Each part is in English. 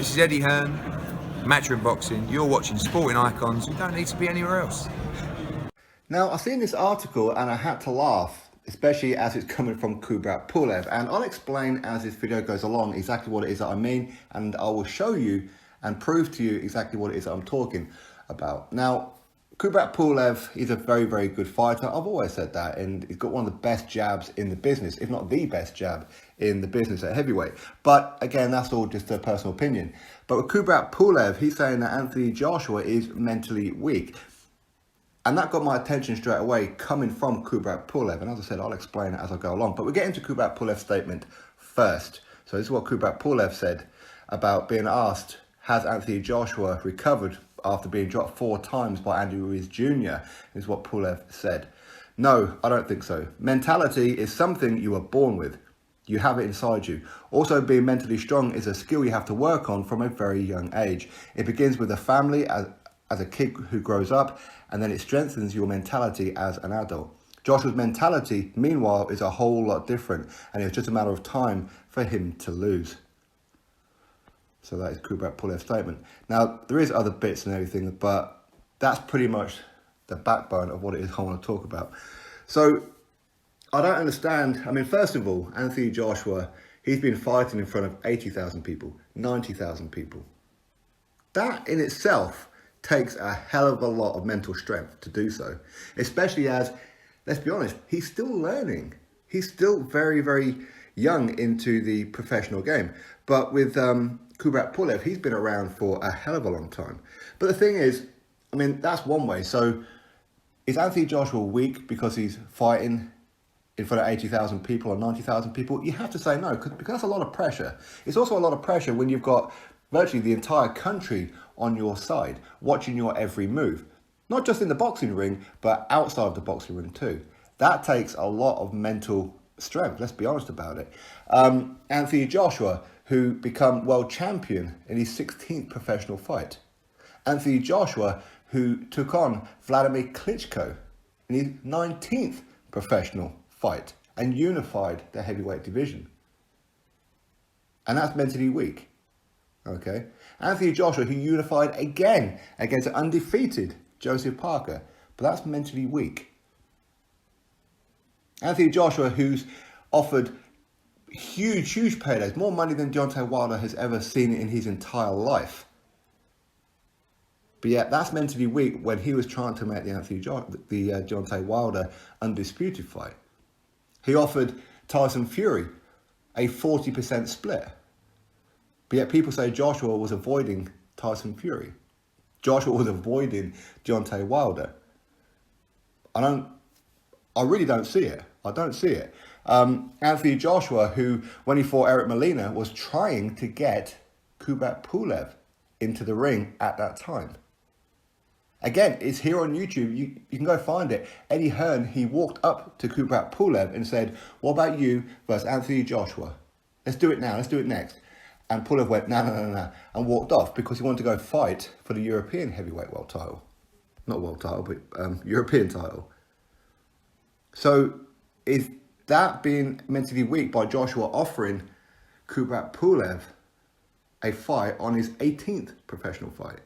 This is Eddie Hearn, Matchroom Boxing. You're watching Sporting Icons. You don't need to be anywhere else. Now, I've seen this article and I had to laugh, especially as it's coming from Kubrat Pulev. And I'll explain as this video goes along exactly what it is that I mean, and I will show you and prove to you exactly what it is that I'm talking about. Now, Kubrat Pulev is a very, very good fighter. I've always said that, and he's got one of the best jabs in the business, if not the best jab in the business at heavyweight. But again, that's all just a personal opinion. But with Kubrat Pulev, he's saying that Anthony Joshua is mentally weak. And that got my attention straight away, coming from Kubrat Pulev. And as I said, I'll explain it as I go along. But we'll get into Kubrat Pulev's statement first. So this is what Kubrat Pulev said about being asked, has Anthony Joshua recovered after being dropped 4 times by Andy Ruiz Jr, is what Pulev said. No, I don't think so. Mentality is something you are born with. You have it inside you. Also, being mentally strong is a skill you have to work on from a very young age. It begins with a family as a kid who grows up, and then it strengthens your mentality as an adult. Joshua's mentality, meanwhile, is a whole lot different, and it's just a matter of time for him to lose. So that is Kubrat Pulev's statement. Now, there is other bits and everything, but that's pretty much the backbone of what it is I want to talk about. So, I don't understand. I mean, first of all, Anthony Joshua, he's been fighting in front of 80,000 people, 90,000 people. That in itself takes a hell of a lot of mental strength to do so. Especially as, let's be honest, he's still learning. He's still very, very young into the professional game. But with Kubrat Pulev, he's been around for a hell of a long time. But the thing is, I mean, that's one way. So is Anthony Joshua weak because he's fighting in front of 80,000 people or 90,000 people? You have to say no, because that's a lot of pressure. It's also a lot of pressure when you've got virtually the entire country on your side, watching your every move. Not just in the boxing ring, but outside of the boxing ring too. That takes a lot of mental strength, let's be honest about it. Anthony Joshua, who became world champion in his 16th professional fight. Anthony Joshua, who took on Vladimir Klitschko in his 19th professional fight and unified the heavyweight division. And that's mentally weak. Okay. Anthony Joshua, who unified again against an undefeated Joseph Parker, but that's mentally weak. Anthony Joshua, who's offered huge paydays, more money than Deontay Wilder has ever seen in his entire life. But yet, that's mentally weak when he was trying to make the Deontay Wilder undisputed fight. He offered Tyson Fury a 40% split. But yet people say Joshua was avoiding Tyson Fury. Joshua was avoiding Deontay Wilder. I really don't see it. I don't see it. Anthony Joshua, who, when he fought Eric Molina, was trying to get Kubrat Pulev into the ring at that time. Again, it's here on YouTube. You can go find it. Eddie Hearn, he walked up to Kubrat Pulev and said, what about you versus Anthony Joshua? Let's do it now. Let's do it next. And Pulev went, no, and walked off because he wanted to go fight for the European heavyweight world title. Not world title, but European title. So is that being mentally weak by Joshua offering Kubrat Pulev a fight on his 18th professional fight?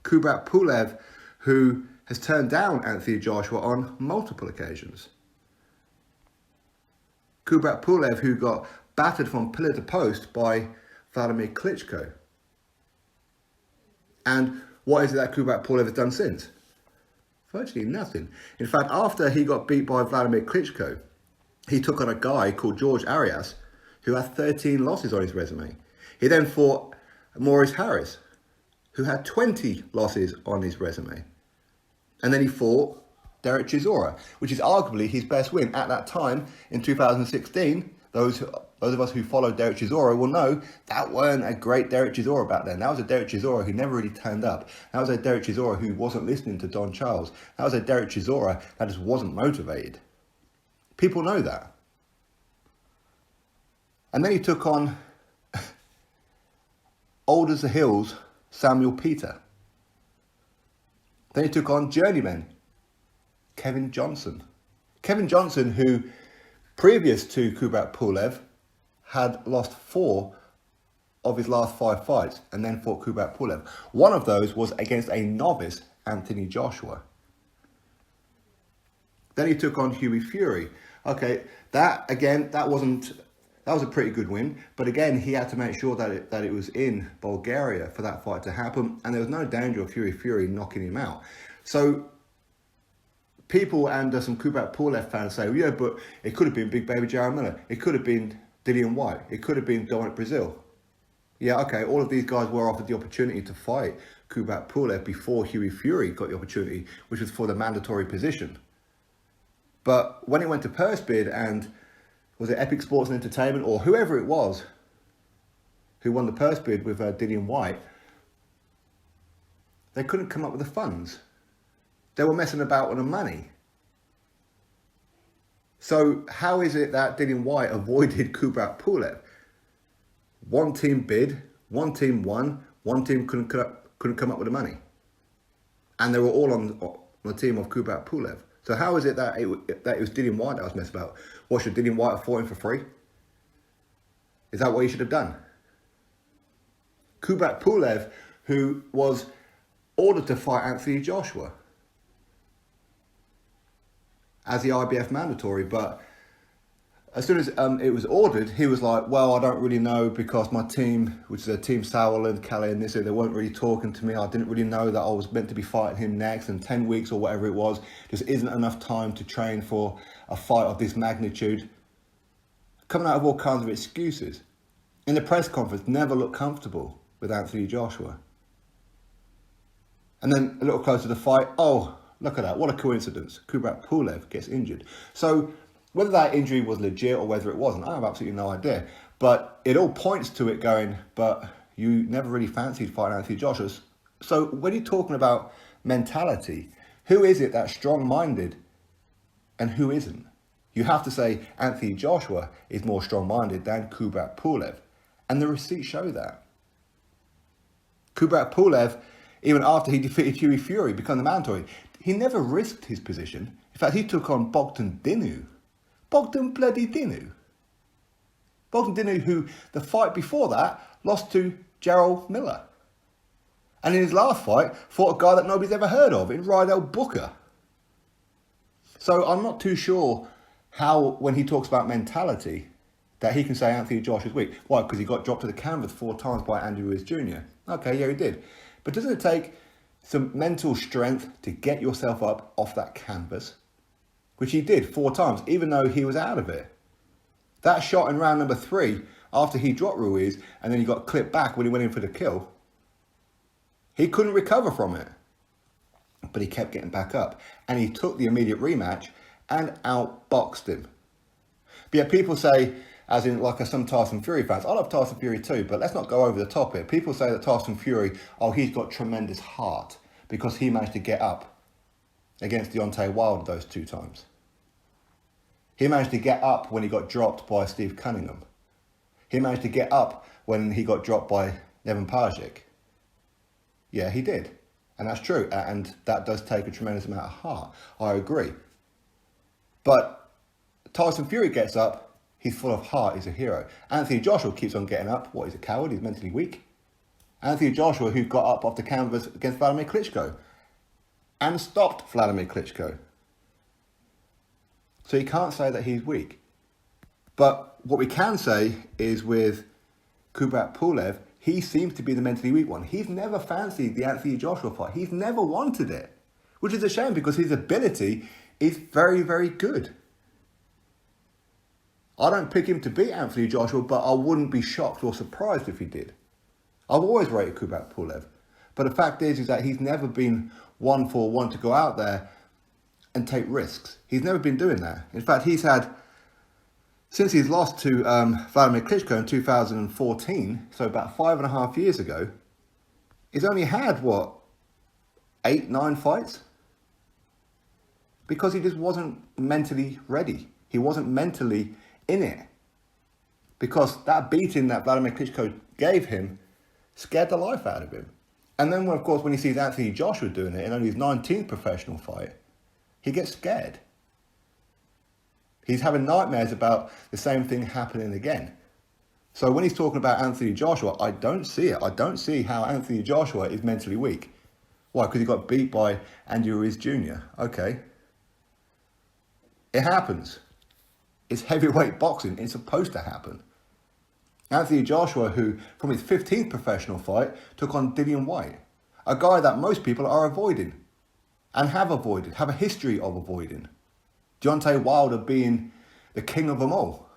Kubrat Pulev, who has turned down Anthony Joshua on multiple occasions. Kubrat Pulev, who got battered from pillar to post by Vladimir Klitschko. And what is it that Kubrat Pulev has done since? Virtually nothing. In fact, after he got beat by Vladimir Klitschko, he took on a guy called George Arias, who had 13 losses on his resume. He then fought Maurice Harris, who had 20 losses on his resume. And then he fought Derek Chisora, which is arguably his best win at that time in 2016. Those of us who followed Derek Chisora will know that weren't a great Derek Chisora back then. That was a Derek Chisora who never really turned up. That was a Derek Chisora who wasn't listening to Don Charles. That was a Derek Chisora that just wasn't motivated. People know that. And then he took on old as the hills, Samuel Peter. Then he took on journeyman Kevin Johnson. Kevin Johnson, who previous to Kubrat Pulev had lost 4 of his last 5 fights and then fought Kubrat Pulev. One of those was against a novice Anthony Joshua. Then he took on Hughie Fury. Okay, that was a pretty good win, but again, he had to make sure that it was in Bulgaria for that fight to happen, and there was no danger of Hughie Fury knocking him out. So people and some Kubrat Pulev fans say, well, yeah, but it could have been Big Baby Jarrell Miller. It could have been Dillian Whyte. It could have been Dominic Breazeale. Yeah, okay, all of these guys were offered the opportunity to fight Kubrat Pulev before Hughie Fury got the opportunity, which was for the mandatory position. But when it went to purse bid, and was it Epic Sports and Entertainment or whoever it was who won the purse bid with Dillian Whyte, they couldn't come up with the funds. They were messing about with the money. So how is it that Dillian Whyte avoided Kubrat Pulev? One team bid, one team won, one team couldn't come up with the money. And they were all on the team of Kubrat Pulev. So how is it that it was Dillian Whyte that was messed about? What, should Dillian Whyte have fought him for free? Is that what he should have done? Kubrat Pulev, who was ordered to fight Anthony Joshua as the IBF mandatory, but as soon as it was ordered, he was like, well, I don't really know because my team, which is Team Sauerland, Calais and this, they weren't really talking to me. I didn't really know that I was meant to be fighting him next, and 10 weeks or whatever it was, just isn't enough time to train for a fight of this magnitude. Coming out of all kinds of excuses. In the press conference, never looked comfortable with Anthony Joshua. And then a little closer to the fight, oh, look at that, what a coincidence. Kubrat Pulev gets injured. So whether that injury was legit or whether it wasn't, I have absolutely no idea. But it all points to it going, but you never really fancied fighting Anthony Joshua. So when you're talking about mentality, who is it that's strong-minded and who isn't? You have to say Anthony Joshua is more strong-minded than Kubrat Pulev. And the receipts show that. Kubrat Pulev, even after he defeated Hughie Fury, became the mandatory, he never risked his position. In fact, he took on Bogdan Dinu. Bogdan bloody Dinu. Bogdan Dinu, who the fight before that lost to Jarrell Miller. And in his last fight, fought a guy that nobody's ever heard of in Rydell Booker. So I'm not too sure how, when he talks about mentality, that he can say Anthony Joshua's weak. Why? Because he got dropped to the canvas 4 times by Andy Ruiz Jr. Okay, yeah, he did. But doesn't it take some mental strength to get yourself up off that canvas? Which he did 4 times, even though he was out of it. That shot in round number 3, after he dropped Ruiz, and then he got clipped back when he went in for the kill, he couldn't recover from it. But he kept getting back up. And he took the immediate rematch and outboxed him. But yeah, people say, as in like some Tyson Fury fans, I love Tyson Fury too, but let's not go over the top here. People say that Tyson Fury, oh, he's got tremendous heart because he managed to get up against Deontay Wilder those 2 times. He managed to get up when he got dropped by Steve Cunningham. He managed to get up when he got dropped by Nevin Pajic. Yeah, he did. And that's true. And that does take a tremendous amount of heart. I agree. But Tyson Fury gets up, he's full of heart, he's a hero. Anthony Joshua keeps on getting up. What, he's a coward? He's mentally weak. Anthony Joshua, who got up off the canvas against Vladimir Klitschko and stopped Vladimir Klitschko. So you can't say that he's weak. But what we can say is with Kubrat Pulev, he seems to be the mentally weak one. He's never fancied the Anthony Joshua fight. He's never wanted it, which is a shame because his ability is very, very good. I don't pick him to beat Anthony Joshua, but I wouldn't be shocked or surprised if he did. I've always rated Kubrat Pulev. But the fact is that he's never been one for one to go out there and take risks. He's never been doing that. In fact, he's had, since he's lost to Vladimir Klitschko in 2014, so about 5.5 years ago, he's only had, 8, 9 fights? Because he just wasn't mentally ready. He wasn't mentally in it. Because that beating that Vladimir Klitschko gave him scared the life out of him. And then, of course, when he sees Anthony Joshua doing it in only his 19th professional fight, he gets scared. He's having nightmares about the same thing happening again. So when he's talking about Anthony Joshua, I don't see it. I don't see how Anthony Joshua is mentally weak. Why? Because he got beat by Andy Ruiz Jr. Okay. It happens. It's heavyweight boxing. It's supposed to happen. Anthony Joshua, who from his 15th professional fight took on Dillian Whyte, a guy that most people are avoiding and have avoided, have a history of avoiding. Deontay Wilder being the king of them all.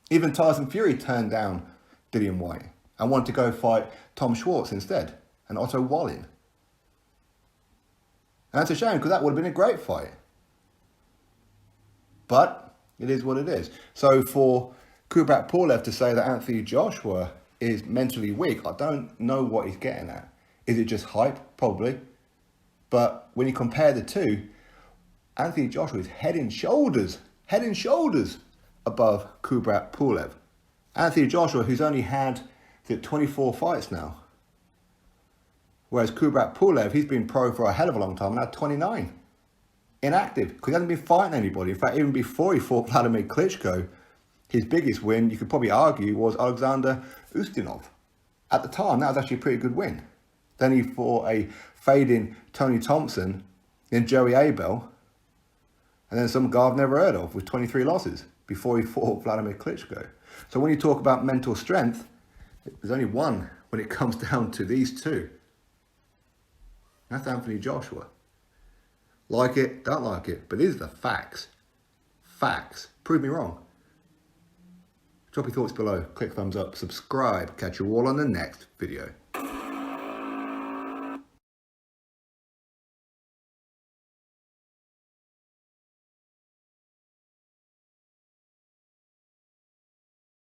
Even Tyson Fury turned down Dillian Whyte and wanted to go fight Tom Schwartz instead and Otto Wallin. And that's a shame because that would have been a great fight. But it is what it is. So for Kubrat Pulev to say that Anthony Joshua is mentally weak, I don't know what he's getting at. Is it just hype? Probably. But when you compare the two, Anthony Joshua is head and shoulders above Kubrat Pulev. Anthony Joshua, who's only had 24 fights now. Whereas Kubrat Pulev, he's been pro for a hell of a long time, now 29. Inactive, because he hasn't been fighting anybody. In fact, even before he fought Vladimir Klitschko, his biggest win, you could probably argue, was Alexander Ustinov. At the time, that was actually a pretty good win. Then he fought a fading Tony Thompson, then Joey Abel, and then some guy I've never heard of with 23 losses before he fought Vladimir Klitschko. So when you talk about mental strength, there's only one when it comes down to these two. That's Anthony Joshua. Like it, don't like it, but these are the facts. Facts. Prove me wrong. Drop your thoughts below, click thumbs up, subscribe, catch you all on the next video.